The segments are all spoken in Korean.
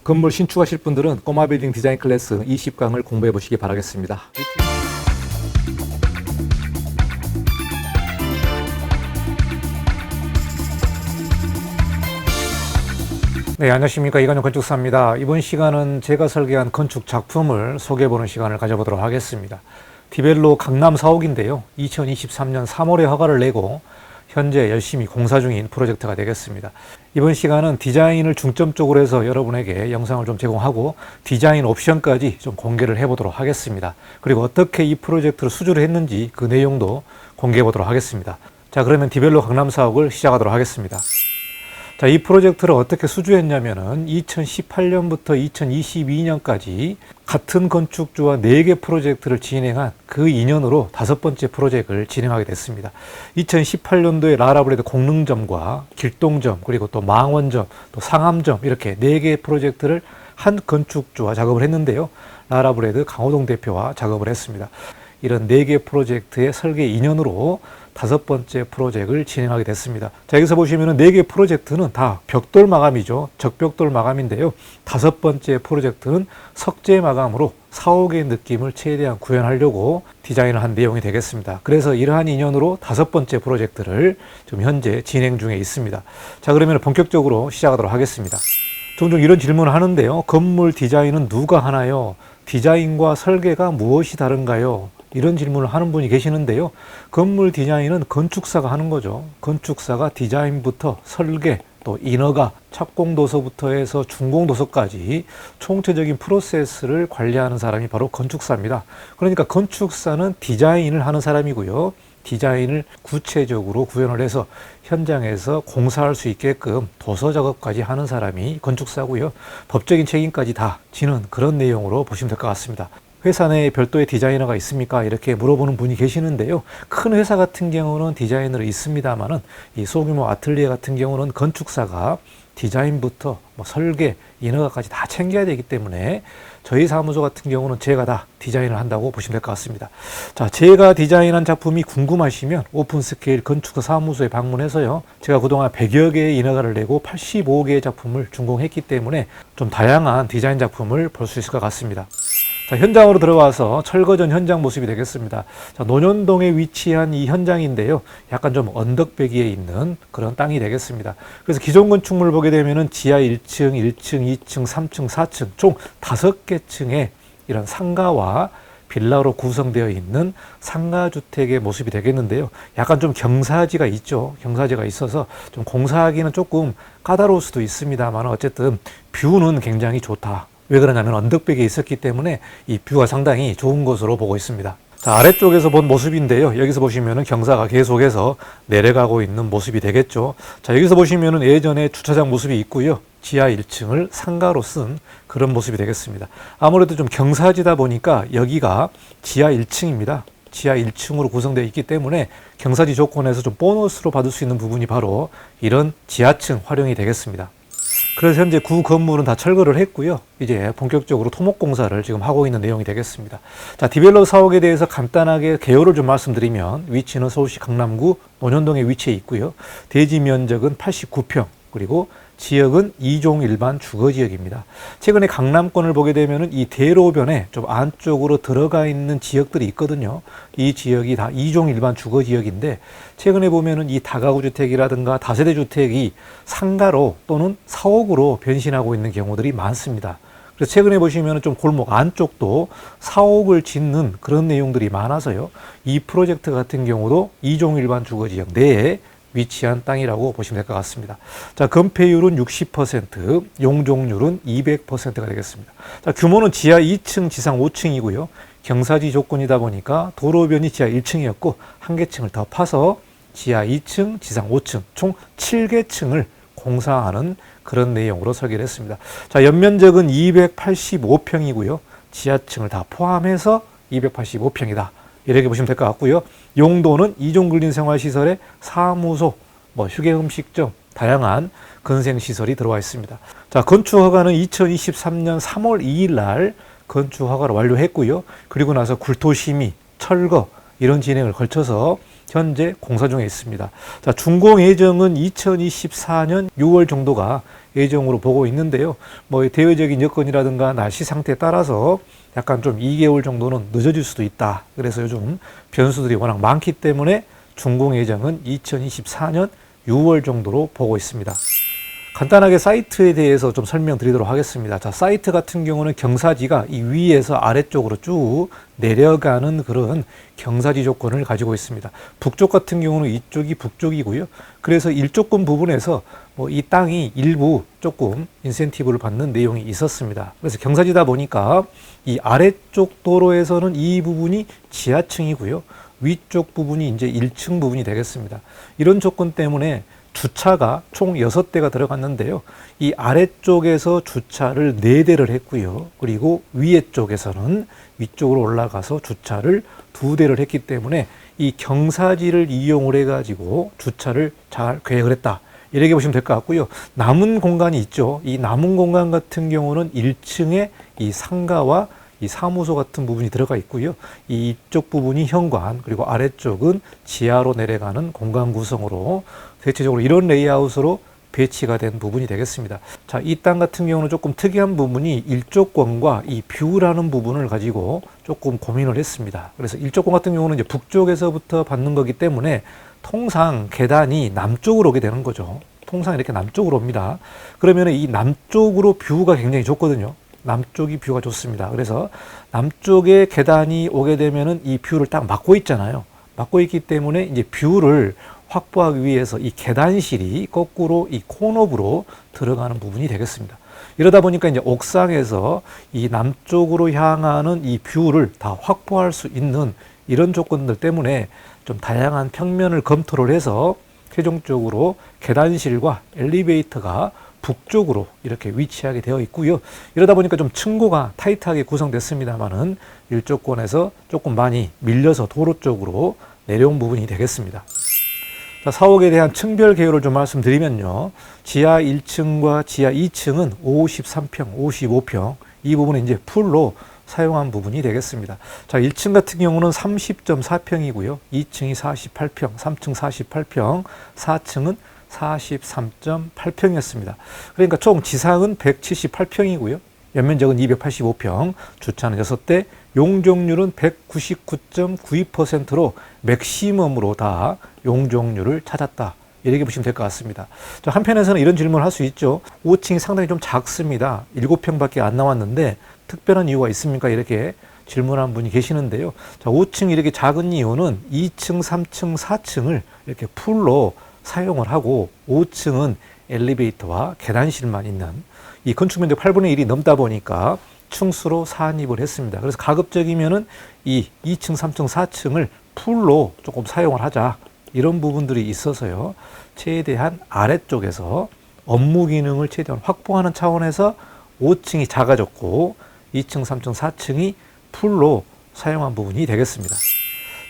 건물 신축하실 분들은 꼬마 빌딩 디자인 클래스 20강을 공부해 보시기 바라겠습니다. 네, 안녕하십니까. 이관영 건축사입니다. 이번 시간은 제가 설계한 건축 작품을 소개해 보는 시간을 가져보도록 하겠습니다. 디벨로 강남 4옥인데요. 2023년 3월에 허가를 내고 현재 열심히 공사 중인 프로젝트가 되겠습니다. 이번 시간은 디자인을 중점적으로 해서 여러분에게 영상을 좀 제공하고 디자인 옵션까지 좀 공개를 해보도록 하겠습니다. 그리고 어떻게 이 프로젝트를 수주를 했는지 그 내용도 공개해 보도록 하겠습니다. 자, 그러면 디벨로 강남 4옥을 시작하도록 하겠습니다. 자, 이 프로젝트를 어떻게 수주했냐면은 2018년부터 2022년까지 같은 건축주와 4개 프로젝트를 진행한 그 인연으로 5번째 프로젝트를 진행하게 됐습니다. 2018년도에 라라브레드 공릉점과 길동점, 그리고 또 망원점, 또 상암점 이렇게 4개 프로젝트를 한 건축주와 작업을 했는데요. 라라브레드 강호동 대표와 작업을 했습니다. 이런 4개 프로젝트의 설계 인연으로 5번째 프로젝트를 진행하게 됐습니다. 자, 여기서 보시면은 4개 프로젝트는 다 벽돌 마감이죠. 적벽돌 마감인데요. 5번째 프로젝트는 석재 마감으로 4옥의 느낌을 최대한 구현하려고 디자인을 한 내용이 되겠습니다. 그래서 이러한 인연으로 5번째 프로젝트를 지금 현재 진행 중에 있습니다. 자, 그러면 본격적으로 시작하도록 하겠습니다. 종종 이런 질문을 하는데요. 건물 디자인은 누가 하나요? 디자인과 설계가 무엇이 다른가요? 이런 질문을 하는 분이 계시는데요. 건물 디자인은 건축사가 하는 거죠. 건축사가 디자인부터 설계, 또 인허가, 착공도서부터 해서 준공도서까지 총체적인 프로세스를 관리하는 사람이 바로 건축사입니다. 그러니까 건축사는 디자인을 하는 사람이고요. 디자인을 구체적으로 구현을 해서 현장에서 공사할 수 있게끔 도서 작업까지 하는 사람이 건축사고요. 법적인 책임까지 다 지는 그런 내용으로 보시면 될 것 같습니다. 회사 내에 별도의 디자이너가 있습니까? 이렇게 물어보는 분이 계시는데요. 큰 회사 같은 경우는 디자이너가 있습니다만은 이 소규모 아틀리에 같은 경우는 건축사가 디자인부터 설계, 인허가까지 다 챙겨야 되기 때문에 저희 사무소 같은 경우는 제가 다 디자인을 한다고 보시면 될 것 같습니다. 자, 제가 디자인한 작품이 궁금하시면 오픈스케일 건축사 사무소에 방문해서요. 제가 그동안 100여 개의 인허가를 내고 85개의 작품을 준공했기 때문에 좀 다양한 디자인 작품을 볼 수 있을 것 같습니다. 자, 현장으로 들어와서 철거전 현장 모습이 되겠습니다. 자, 논현동에 위치한 이 현장인데요. 약간 좀 언덕배기에 있는 그런 땅이 되겠습니다. 그래서 기존 건축물을 보게 되면은 지하 1층, 1층, 2층, 3층, 4층 총 5개 층의 이런 상가와 빌라로 구성되어 있는 상가주택의 모습이 되겠는데요. 약간 좀 경사지가 있죠. 경사지가 있어서 좀 공사하기는 조금 까다로울 수도 있습니다만 어쨌든 뷰는 굉장히 좋다. 왜 그러냐면 언덕백에 있었기 때문에 이 뷰가 상당히 좋은 것으로 보고 있습니다. 자, 아래쪽에서 본 모습인데요. 여기서 보시면은 경사가 계속해서 내려가고 있는 모습이 되겠죠. 자, 여기서 보시면은 예전에 주차장 모습이 있고요. 지하 1층을 상가로 쓴 그런 모습이 되겠습니다. 아무래도 좀 경사지다 보니까 여기가 지하 1층입니다. 지하 1층으로 구성되어 있기 때문에 경사지 조건에서 좀 보너스로 받을 수 있는 부분이 바로 이런 지하층 활용이 되겠습니다. 그래서 현재 구 건물은 다 철거를 했고요. 이제 본격적으로 토목 공사를 지금 하고 있는 내용이 되겠습니다. 자, 디벨로 사옥에 대해서 간단하게 개요를 좀 말씀드리면 위치는 서울시 강남구 논현동에 위치해 있고요. 대지 면적은 89평, 그리고 지역은 2종 일반 주거지역입니다. 최근에 강남권을 보게 되면 이 대로변에 좀 안쪽으로 들어가 있는 지역들이 있거든요. 이 지역이 다 2종 일반 주거지역인데 최근에 보면은 이 다가구 주택이라든가 다세대 주택이 상가로 또는 사옥으로 변신하고 있는 경우들이 많습니다. 그래서 최근에 보시면 좀 골목 안쪽도 사옥을 짓는 그런 내용들이 많아서요. 이 프로젝트 같은 경우도 2종 일반 주거지역 내에 위치한 땅이라고 보시면 될 것 같습니다. 자, 건폐율은 60%, 용적률은 200%가 되겠습니다. 자, 규모는 지하 2층, 지상 5층이고요. 경사지 조건이다 보니까 도로변이 지하 1층이었고 한 개 층을 더 파서 지하 2층, 지상 5층, 총 7개 층을 공사하는 그런 내용으로 설계를 했습니다. 자, 연면적은 285평이고요. 지하층을 다 포함해서 285평이다. 이렇게 보시면 될 것 같고요. 용도는 2종 근린생활시설에 사무소, 휴게음식점, 다양한 근생시설이 들어와 있습니다. 자, 건축허가는 2023년 3월 2일 날 건축허가를 완료했고요. 그리고 나서 굴토심의, 철거 이런 진행을 걸쳐서 현재 공사 중에 있습니다. 자, 준공 예정은 2024년 6월 정도가 예정으로 보고 있는데요. 뭐 대외적인 여건이라든가 날씨 상태에 따라서 약간 좀 2개월 정도는 늦어질 수도 있다. 그래서 요즘 변수들이 워낙 많기 때문에 준공 예정은 2024년 6월 정도로 보고 있습니다. 간단하게 사이트에 대해서 좀 설명드리도록 하겠습니다. 자, 사이트 같은 경우는 경사지가 이 위에서 아래쪽으로 쭉 내려가는 그런 경사지 조건을 가지고 있습니다. 북쪽 같은 경우는 이쪽이 북쪽이고요. 그래서 일조권 부분에서 뭐 이 땅이 일부 조금 인센티브를 받는 내용이 있었습니다. 그래서 경사지다 보니까 이 아래쪽 도로에서는 이 부분이 지하층이고요. 위쪽 부분이 이제 1층 부분이 되겠습니다. 이런 조건 때문에 주차가 총 6대가 들어갔는데요. 이 아래쪽에서 주차를 4대를 했고요. 그리고 위에 쪽에서는 위쪽으로 올라가서 주차를 2대를 했기 때문에 이 경사지를 이용을 해가지고 주차를 잘 계획을 했다. 이렇게 보시면 될 것 같고요. 남은 공간이 있죠. 이 남은 공간 같은 경우는 1층에 이 상가와 이 사무소 같은 부분이 들어가 있고요. 이쪽 부분이 현관, 그리고 아래쪽은 지하로 내려가는 공간 구성으로 대체적으로 이런 레이아웃으로 배치가 된 부분이 되겠습니다. 자, 이 땅 같은 경우는 조금 특이한 부분이 일조권과 이 뷰라는 부분을 가지고 조금 고민을 했습니다. 그래서 일조권 같은 경우는 이제 북쪽에서부터 받는 거기 때문에 통상 계단이 남쪽으로 오게 되는 거죠. 통상 이렇게 남쪽으로 옵니다. 그러면 이 남쪽으로 뷰가 굉장히 좋거든요. 남쪽이 뷰가 좋습니다. 그래서 남쪽에 계단이 오게 되면은 이 뷰를 딱 막고 있잖아요. 막고 있기 때문에 이제 뷰를 확보하기 위해서 이 계단실이 거꾸로 이 코너부로 들어가는 부분이 되겠습니다. 이러다 보니까 이제 옥상에서 이 남쪽으로 향하는 이 뷰를 다 확보할 수 있는 이런 조건들 때문에 좀 다양한 평면을 검토를 해서 최종적으로 계단실과 엘리베이터가 북쪽으로 이렇게 위치하게 되어 있고요. 이러다 보니까 좀 층고가 타이트하게 구성됐습니다만은 일조권에서 조금 많이 밀려서 도로 쪽으로 내려온 부분이 되겠습니다. 자, 사옥에 대한 층별 개요를 좀 말씀드리면요. 지하 1층과 지하 2층은 53평, 55평 이 부분은 이제 풀로 사용한 부분이 되겠습니다. 자, 1층 같은 경우는 30.4평이고요. 2층이 48평, 3층 48평, 4층은 43.8평이었습니다. 그러니까 총 지상은 178평이고요. 연면적은 285평, 주차는 6대, 용적률은 199.92%로 맥시멈으로 다 용적률을 찾았다. 이렇게 보시면 될 것 같습니다. 자, 한편에서는 이런 질문을 할 수 있죠. 5층이 상당히 좀 작습니다. 7평밖에 안 나왔는데 특별한 이유가 있습니까? 이렇게 질문한 분이 계시는데요. 자, 5층이 이렇게 작은 이유는 2층, 3층, 4층을 이렇게 풀로 사용을 하고 5층은 엘리베이터와 계단실만 있는 이 건축 면적 8분의 1이 넘다 보니까 층수로 산입을 했습니다. 그래서 가급적이면은 이 2층, 3층, 4층을 풀로 조금 사용을 하자. 이런 부분들이 있어서요. 최대한 아래쪽에서 업무 기능을 최대한 확보하는 차원에서 5층이 작아졌고 2층, 3층, 4층이 풀로 사용한 부분이 되겠습니다.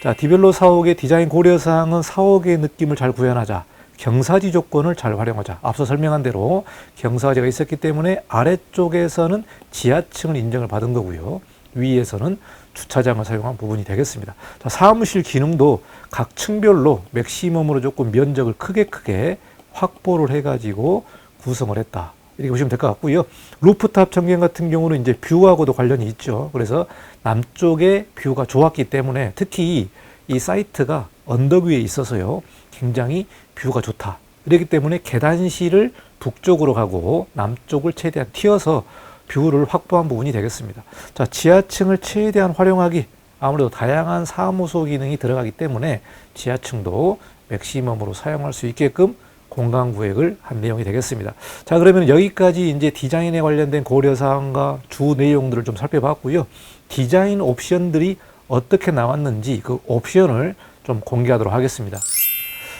자, 디벨로 사옥의 디자인 고려사항은 사옥의 느낌을 잘 구현하자. 경사지 조건을 잘 활용하자. 앞서 설명한 대로 경사지가 있었기 때문에 아래쪽에서는 지하층을 인정을 받은 거고요. 위에서는 주차장을 사용한 부분이 되겠습니다. 자, 사무실 기능도 각 층별로 맥시멈으로 조금 면적을 크게 확보를 해가지고 구성을 했다. 이렇게 보시면 될 것 같고요. 루프탑 전경 같은 경우는 이제 뷰하고도 관련이 있죠. 그래서 남쪽의 뷰가 좋았기 때문에 특히 이 사이트가 언덕 위에 있어서요. 굉장히 뷰가 좋다. 그렇기 때문에 계단실을 북쪽으로 가고 남쪽을 최대한 튀어서 뷰를 확보한 부분이 되겠습니다. 자, 지하층을 최대한 활용하기. 아무래도 다양한 사무소 기능이 들어가기 때문에 지하층도 맥시멈으로 사용할 수 있게끔 공간 구획을 한 내용이 되겠습니다. 자, 그러면 여기까지 이제 디자인에 관련된 고려사항과 주 내용들을 좀 살펴봤고요. 디자인 옵션들이 어떻게 나왔는지 그 옵션을 좀 공개하도록 하겠습니다.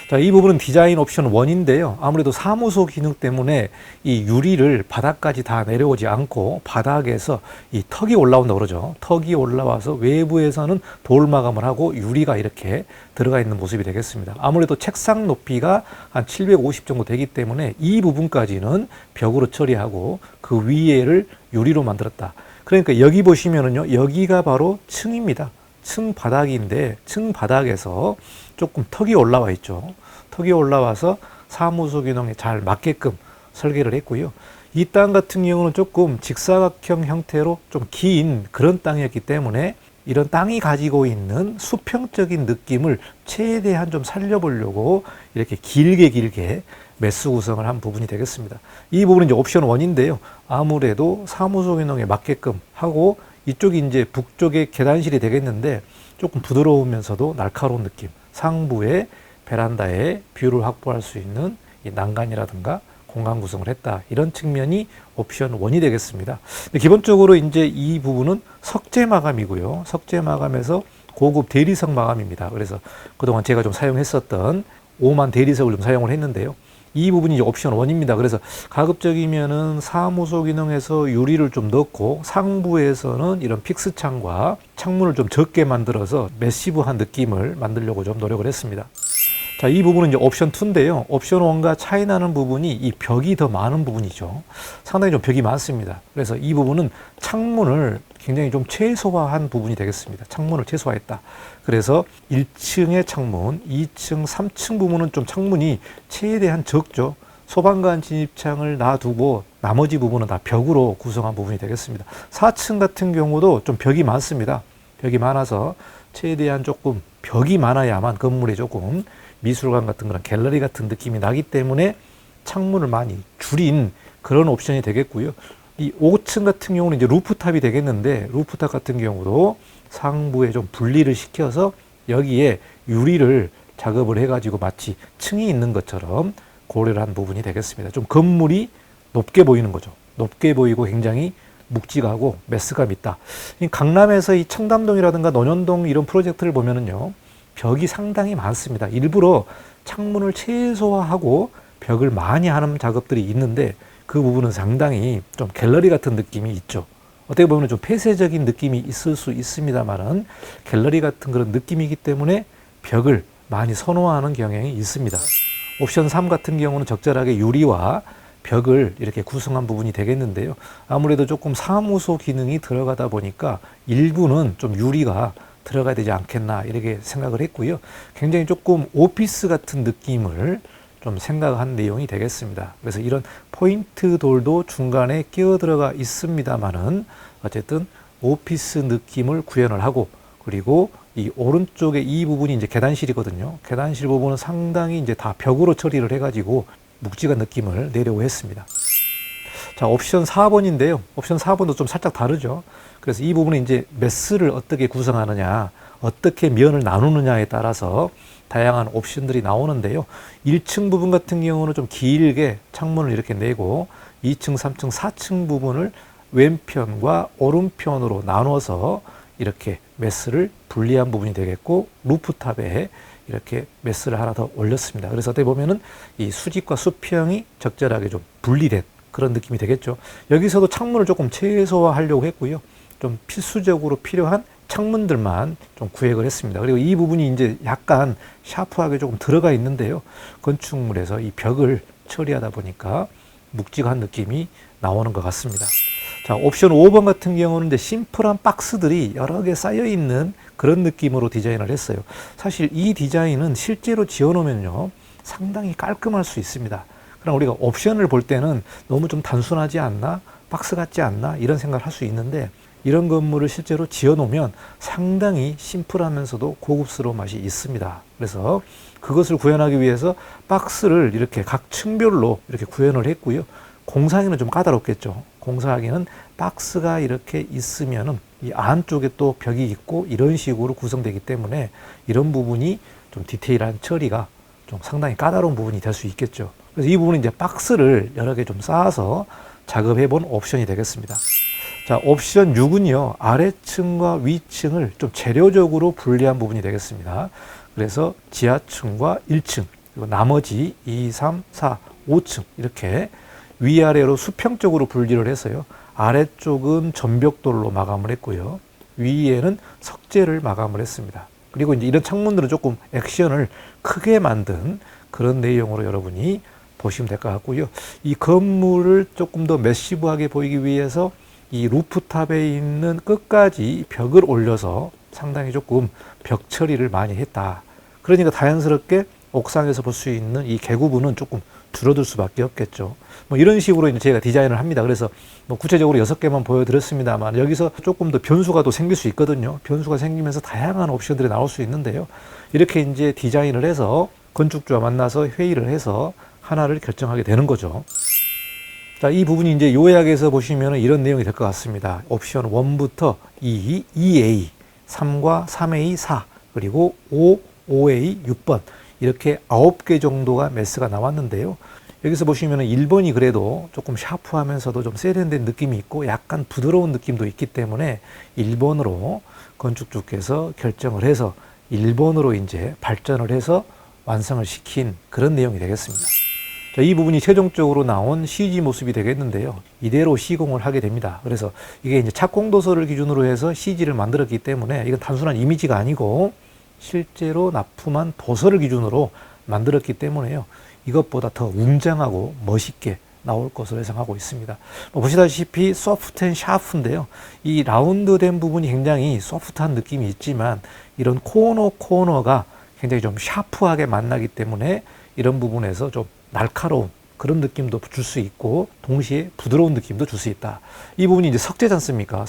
자, 이 부분은 디자인 옵션 1인데요. 아무래도 사무소 기능 때문에 이 유리를 바닥까지 다 내려오지 않고 바닥에서 이 턱이 올라온다고 그러죠. 턱이 올라와서 외부에서는 돌 마감을 하고 유리가 이렇게 들어가 있는 모습이 되겠습니다. 아무래도 책상 높이가 한 750 정도 되기 때문에 이 부분까지는 벽으로 처리하고 그 위에를 유리로 만들었다. 그러니까 여기 보시면은요, 여기가 바로 층입니다. 층 바닥인데 층 바닥에서 조금 턱이 올라와 있죠. 턱이 올라와서 사무소 기능에 잘 맞게끔 설계를 했고요. 이 땅 같은 경우는 조금 직사각형 형태로 좀 긴 그런 땅이었기 때문에 이런 땅이 가지고 있는 수평적인 느낌을 최대한 좀 살려보려고 이렇게 길게 매수 구성을 한 부분이 되겠습니다. 이 부분은 이제 옵션 1인데요. 아무래도 사무소 기능에 맞게끔 하고 이쪽이 이제 북쪽에 계단실이 되겠는데 조금 부드러우면서도 날카로운 느낌, 상부에 베란다에 뷰를 확보할 수 있는 이 난간이라든가 공간 구성을 했다. 이런 측면이 옵션 1이 되겠습니다. 기본적으로 이제 이 부분은 석재 마감이고요. 석재 마감에서 고급 대리석 마감입니다. 그래서 그동안 제가 좀 사용했었던 5만 대리석을 좀 사용을 했는데요. 이 부분이 이제 옵션 1입니다. 그래서 가급적이면은 사무소 기능에서 유리를 좀 넣고 상부에서는 이런 픽스 창과 창문을 좀 적게 만들어서 매시브한 느낌을 만들려고 좀 노력을 했습니다. 자, 이 부분은 이제 옵션 2인데요. 옵션 1과 차이 나는 부분이 이 벽이 더 많은 부분이죠. 상당히 좀 벽이 많습니다. 그래서 이 부분은 창문을 굉장히 좀 최소화한 부분이 되겠습니다. 창문을 최소화했다. 그래서 1층의 창문, 2층, 3층 부분은 좀 창문이 최대한 적죠. 소방관 진입창을 놔두고 나머지 부분은 다 벽으로 구성한 부분이 되겠습니다. 4층 같은 경우도 좀 벽이 많습니다. 벽이 많아서 최대한 조금 벽이 많아야만 건물에 조금 미술관 같은 그런 갤러리 같은 느낌이 나기 때문에 창문을 많이 줄인 그런 옵션이 되겠고요. 이 5층 같은 경우는 이제 루프탑이 되겠는데 루프탑 같은 경우도 상부에 좀 분리를 시켜서 여기에 유리를 작업을 해가지고 마치 층이 있는 것처럼 고려를 한 부분이 되겠습니다. 좀 건물이 높게 보이는 거죠. 높게 보이고 굉장히 묵직하고 매스감 있다. 강남에서 이 청담동이라든가 논현동 이런 프로젝트를 보면은요. 벽이 상당히 많습니다. 일부러 창문을 최소화하고 벽을 많이 하는 작업들이 있는데 그 부분은 상당히 좀 갤러리 같은 느낌이 있죠. 어떻게 보면 좀 폐쇄적인 느낌이 있을 수 있습니다만은 갤러리 같은 그런 느낌이기 때문에 벽을 많이 선호하는 경향이 있습니다. 옵션 3 같은 경우는 적절하게 유리와 벽을 이렇게 구성한 부분이 되겠는데요. 아무래도 조금 사무소 기능이 들어가다 보니까 일부는 좀 유리가 들어가야 되지 않겠나 이렇게 생각을 했고요. 굉장히 조금 오피스 같은 느낌을 좀 생각한 내용이 되겠습니다. 그래서 이런 포인트 돌도 중간에 끼어 들어가 있습니다만은 어쨌든 오피스 느낌을 구현을 하고 그리고 이 오른쪽에 이 부분이 이제 계단실이거든요. 계단실 부분은 상당히 이제 다 벽으로 처리를 해가지고 묵직한 느낌을 내려고 했습니다. 자, 옵션 4번인데요. 옵션 4번도 좀 살짝 다르죠. 그래서 이 부분은 이제 메스를 어떻게 구성하느냐, 어떻게 면을 나누느냐에 따라서 다양한 옵션들이 나오는데요. 1층 부분 같은 경우는 좀 길게 창문을 이렇게 내고 2층, 3층, 4층 부분을 왼편과 오른편으로 나눠서 이렇게 메스를 분리한 부분이 되겠고 루프탑에 이렇게 메스를 하나 더 올렸습니다. 그래서 어떻게 보면은 이 수직과 수평이 적절하게 좀 분리된 그런 느낌이 되겠죠. 여기서도 창문을 조금 최소화하려고 했고요. 좀 필수적으로 필요한 창문들만 좀 구획을 했습니다. 그리고 이 부분이 이제 약간 샤프하게 조금 들어가 있는데요. 건축물에서 이 벽을 처리하다 보니까 묵직한 느낌이 나오는 것 같습니다. 자, 옵션 5번 같은 경우는 이제 심플한 박스들이 여러 개 쌓여 있는 그런 느낌으로 디자인을 했어요. 사실 이 디자인은 실제로 지어놓으면요, 상당히 깔끔할 수 있습니다. 그럼 우리가 옵션을 볼 때는 너무 좀 단순하지 않나? 박스 같지 않나? 이런 생각을 할 수 있는데 이런 건물을 실제로 지어놓으면 상당히 심플하면서도 고급스러운 맛이 있습니다. 그래서 그것을 구현하기 위해서 박스를 이렇게 각 층별로 이렇게 구현을 했고요. 공사하기는 좀 까다롭겠죠. 공사하기는 박스가 이렇게 있으면은 이 안쪽에 또 벽이 있고 이런 식으로 구성되기 때문에 이런 부분이 좀 디테일한 처리가 좀 상당히 까다로운 부분이 될 수 있겠죠. 그래서 이 부분은 이제 박스를 여러 개 좀 쌓아서 작업해 본 옵션이 되겠습니다. 자, 옵션 6은요, 아래층과 위층을 좀 재료적으로 분리한 부분이 되겠습니다. 그래서 지하층과 1층, 그리고 나머지 2, 3, 4, 5층 이렇게 위아래로 수평적으로 분리를 해서요. 아래쪽은 전벽돌로 마감을 했고요. 위에는 석재를 마감을 했습니다. 그리고 이제 이런 창문들은 조금 액션을 크게 만든 그런 내용으로 여러분이 보시면 될 것 같고요. 이 건물을 조금 더 매시브하게 보이기 위해서 이 루프탑에 있는 끝까지 벽을 올려서 상당히 조금 벽 처리를 많이 했다. 그러니까 자연스럽게 옥상에서 볼 수 있는 이 개구부는 조금 줄어들 수밖에 없겠죠. 뭐 이런 식으로 이제 제가 디자인을 합니다. 그래서 뭐 구체적으로 6개만 보여드렸습니다만 여기서 조금 더 변수가 또 생길 수 있거든요. 변수가 생기면서 다양한 옵션들이 나올 수 있는데요. 이렇게 이제 디자인을 해서 건축주와 만나서 회의를 해서 하나를 결정하게 되는 거죠. 자, 이 부분이 이제 요약해서 보시면 이런 내용이 될 것 같습니다. 옵션 1부터 2, 2A, 3과 3A, 4, 그리고 5, 5A, 6번 이렇게 9개 정도가 매스가 나왔는데요. 여기서 보시면 1번이 그래도 조금 샤프하면서도 좀 세련된 느낌이 있고 약간 부드러운 느낌도 있기 때문에 1번으로 건축주께서 결정을 해서 1번으로 이제 발전을 해서 완성을 시킨 그런 내용이 되겠습니다. 자, 이 부분이 최종적으로 나온 CG 모습이 되겠는데요. 이대로 시공을 하게 됩니다. 그래서 이게 이제 착공도서를 기준으로 해서 CG를 만들었기 때문에 이건 단순한 이미지가 아니고 실제로 납품한 도서를 기준으로 만들었기 때문에요. 이것보다 더 웅장하고 멋있게 나올 것으로 예상하고 있습니다. 보시다시피 소프트 앤 샤프인데요. 이 라운드된 부분이 굉장히 소프트한 느낌이 있지만 이런 코너가 굉장히 좀 샤프하게 만나기 때문에 이런 부분에서 좀 날카로운 그런 느낌도 줄 수 있고 동시에 부드러운 느낌도 줄 수 있다. 이 부분이 이제 석재지 않습니까?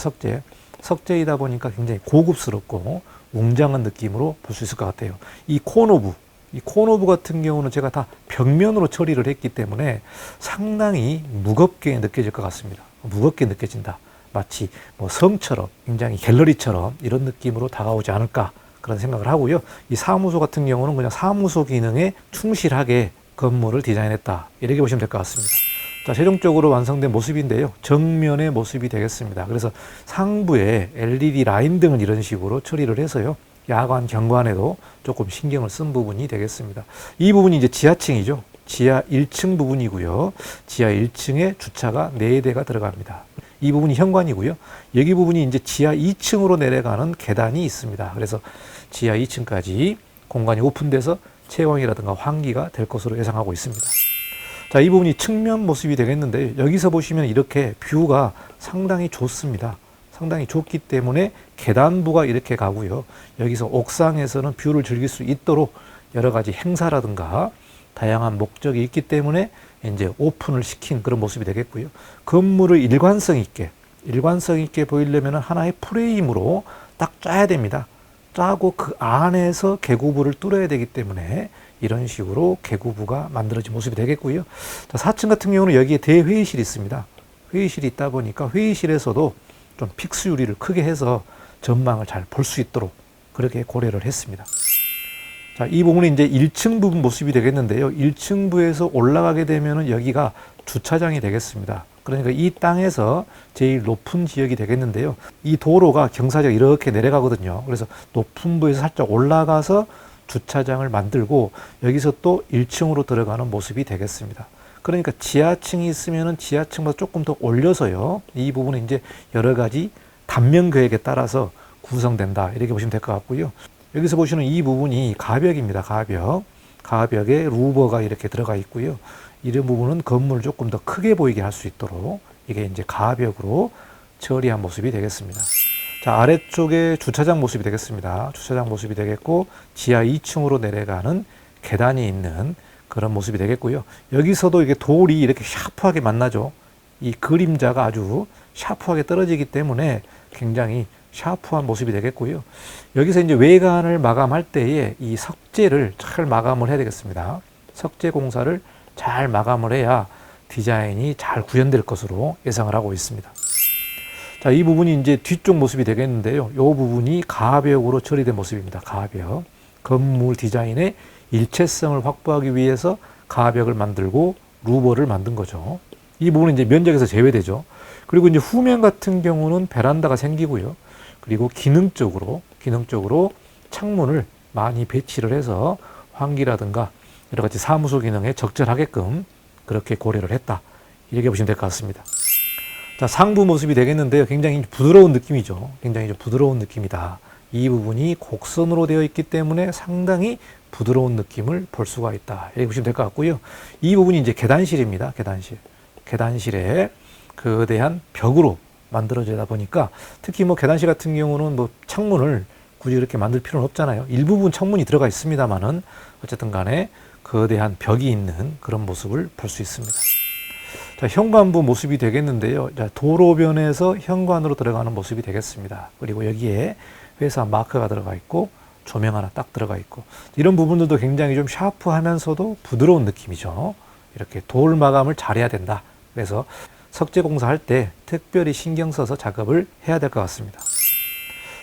석재이다 보니까 굉장히 고급스럽고 웅장한 느낌으로 볼 수 있을 것 같아요. 이 코너부 같은 경우는 제가 다 벽면으로 처리를 했기 때문에 상당히 무겁게 느껴질 것 같습니다. 무겁게 느껴진다. 마치 뭐 성처럼 굉장히 갤러리처럼 이런 느낌으로 다가오지 않을까 그런 생각을 하고요. 이 사무소 같은 경우는 그냥 사무소 기능에 충실하게 건물을 디자인했다. 이렇게 보시면 될 것 같습니다. 자, 최종적으로 완성된 모습인데요. 정면의 모습이 되겠습니다. 그래서 상부에 LED 라인 등을 이런 식으로 처리를 해서요. 야간 경관에도 조금 신경을 쓴 부분이 되겠습니다. 이 부분이 이제 지하층이죠. 지하 1층 부분이고요. 지하 1층에 주차가 4대가 들어갑니다. 이 부분이 현관이고요. 여기 부분이 이제 지하 2층으로 내려가는 계단이 있습니다. 그래서 지하 2층까지 공간이 오픈돼서 채광이라든가 환기가 될 것으로 예상하고 있습니다. 자, 이 부분이 측면 모습이 되겠는데 여기서 보시면 이렇게 뷰가 상당히 좋습니다. 상당히 좋기 때문에 계단부가 이렇게 가고요. 여기서 옥상에서는 뷰를 즐길 수 있도록 여러 가지 행사라든가 다양한 목적이 있기 때문에 이제 오픈을 시킨 그런 모습이 되겠고요. 건물을 일관성 있게 보이려면 하나의 프레임으로 딱 짜야 됩니다. 짜고 그 안에서 개구부를 뚫어야 되기 때문에 이런 식으로 개구부가 만들어진 모습이 되겠고요. 자, 4층 같은 경우는 여기에 대회의실이 있습니다. 회의실이 있다 보니까 회의실에서도 좀 픽스 유리를 크게 해서 전망을 잘 볼 수 있도록 그렇게 고려를 했습니다. 자, 이 부분이 이제 1층 부분 모습이 되겠는데요. 1층부에서 올라가게 되면은 여기가 주차장이 되겠습니다. 그러니까 이 땅에서 제일 높은 지역이 되겠는데요. 이 도로가 경사지가 이렇게 내려가거든요. 그래서 높은 부에서 살짝 올라가서 주차장을 만들고 여기서 또 1층으로 들어가는 모습이 되겠습니다. 그러니까 지하층이 있으면은 지하층보다 조금 더 올려서요. 이 부분은 이제 여러 가지 단면 계획에 따라서 구성된다. 이렇게 보시면 될 것 같고요. 여기서 보시는 이 부분이 가벽입니다. 가벽에 루버가 이렇게 들어가 있고요. 이런 부분은 건물을 조금 더 크게 보이게 할 수 있도록 이게 이제 가벽으로 처리한 모습이 되겠습니다. 자, 아래쪽에 주차장 모습이 되겠습니다. 주차장 모습이 되겠고 지하 2층으로 내려가는 계단이 있는 그런 모습이 되겠고요. 여기서도 이게 돌이 이렇게 샤프하게 만나죠. 이 그림자가 아주 샤프하게 떨어지기 때문에 굉장히 샤프한 모습이 되겠고요. 여기서 이제 외관을 마감할 때에 이 석재를 잘 마감을 해야 되겠습니다. 석재 공사를 잘 마감을 해야 디자인이 잘 구현될 것으로 예상을 하고 있습니다. 자, 이 부분이 이제 뒤쪽 모습이 되겠는데요. 이 부분이 가벽으로 처리된 모습입니다. 가벽. 건물 디자인의 일체성을 확보하기 위해서 가벽을 만들고 루버를 만든 거죠. 이 부분은 이제 면적에서 제외되죠. 그리고 이제 후면 같은 경우는 베란다가 생기고요. 그리고 기능적으로 창문을 많이 배치를 해서 환기라든가 여러 가지 사무소 기능에 적절하게끔 그렇게 고려를 했다. 이렇게 보시면 될 것 같습니다. 자, 상부 모습이 되겠는데요. 굉장히 부드러운 느낌이죠. 굉장히 좀 부드러운 느낌이다. 이 부분이 곡선으로 되어 있기 때문에 상당히 부드러운 느낌을 볼 수가 있다. 이렇게 보시면 될 것 같고요. 이 부분이 이제 계단실입니다. 계단실에 거대한 벽으로 만들어지다 보니까 특히 뭐 계단실 같은 경우는 뭐 창문을 굳이 이렇게 만들 필요는 없잖아요. 일부분 창문이 들어가 있습니다만은 어쨌든 간에 거대한 벽이 있는 그런 모습을 볼 수 있습니다. 자, 현관부 모습이 되겠는데요. 자, 도로변에서 현관으로 들어가는 모습이 되겠습니다. 그리고 여기에 회사 마크가 들어가 있고 조명 하나 딱 들어가 있고 이런 부분들도 굉장히 좀 샤프하면서도 부드러운 느낌이죠. 이렇게 돌 마감을 잘해야 된다. 그래서 석재 공사할 때 특별히 신경 써서 작업을 해야 될 것 같습니다.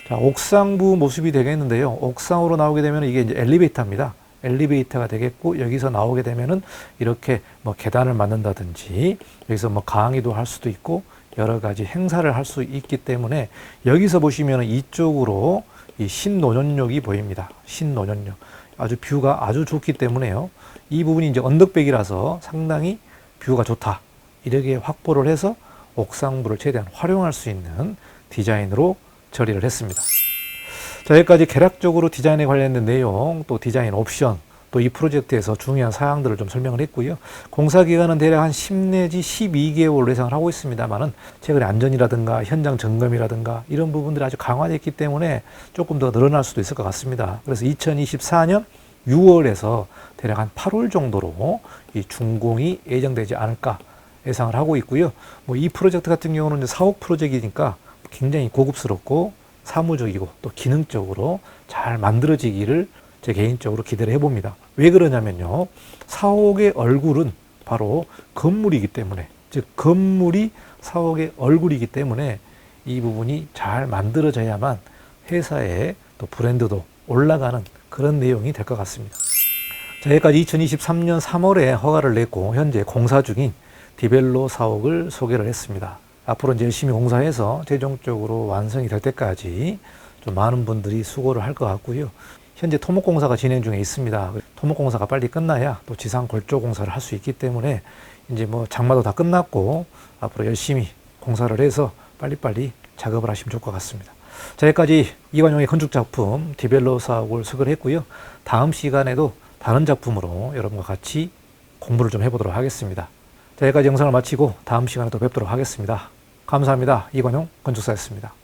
자, 옥상부 모습이 되겠는데요. 옥상으로 나오게 되면 이게 이제 엘리베이터입니다. 엘리베이터가 되겠고 여기서 나오게 되면은 이렇게 뭐 계단을 만든다든지 여기서 뭐 강의도 할 수도 있고 여러 가지 행사를 할 수 있기 때문에 여기서 보시면은 이쪽으로 이 신논현역이 보입니다. 신논현역. 아주 뷰가 아주 좋기 때문에요. 이 부분이 이제 언덕백이라서 상당히 뷰가 좋다. 이렇게 확보를 해서 옥상부를 최대한 활용할 수 있는 디자인으로 처리를 했습니다. 자, 여기까지 개략적으로 디자인에 관련된 내용, 또 디자인 옵션, 또 이 프로젝트에서 중요한 사항들을 좀 설명을 했고요. 공사 기간은 대략 한 10 내지 12개월로 예상을 하고 있습니다만은 최근에 안전이라든가 현장 점검이라든가 이런 부분들이 아주 강화됐기 때문에 조금 더 늘어날 수도 있을 것 같습니다. 그래서 2024년 6월에서 대략 한 8월 정도로 이 준공이 예정되지 않을까 예상을 하고 있고요. 뭐 이 프로젝트 같은 경우는 이제 사옥 프로젝트이니까 굉장히 고급스럽고 사무적이고 또 기능적으로 잘 만들어지기를 제 개인적으로 기대를 해봅니다. 왜 그러냐면요. 사옥의 얼굴은 바로 건물이기 때문에, 즉 건물이 사옥의 얼굴이기 때문에 이 부분이 잘 만들어져야만 회사의 또 브랜드도 올라가는 그런 내용이 될 것 같습니다. 자, 여기까지 2023년 3월에 허가를 냈고 현재 공사 중인 디벨로 사옥을 소개를 했습니다. 앞으로 이제 열심히 공사해서 최종적으로 완성이 될 때까지 좀 많은 분들이 수고를 할 것 같고요. 현재 토목공사가 진행 중에 있습니다. 토목공사가 빨리 끝나야 또 지상 골조 공사를 할 수 있기 때문에 이제 뭐 장마도 다 끝났고 앞으로 열심히 공사를 해서 빨리빨리 작업을 하시면 좋을 것 같습니다. 자, 여기까지 이관용의 건축작품 디벨로 사옥을 소개를 했고요. 다음 시간에도 다른 작품으로 여러분과 같이 공부를 좀 해보도록 하겠습니다. 자, 여기까지 영상을 마치고 다음 시간에 또 뵙도록 하겠습니다. 감사합니다. 이관용 건축사였습니다.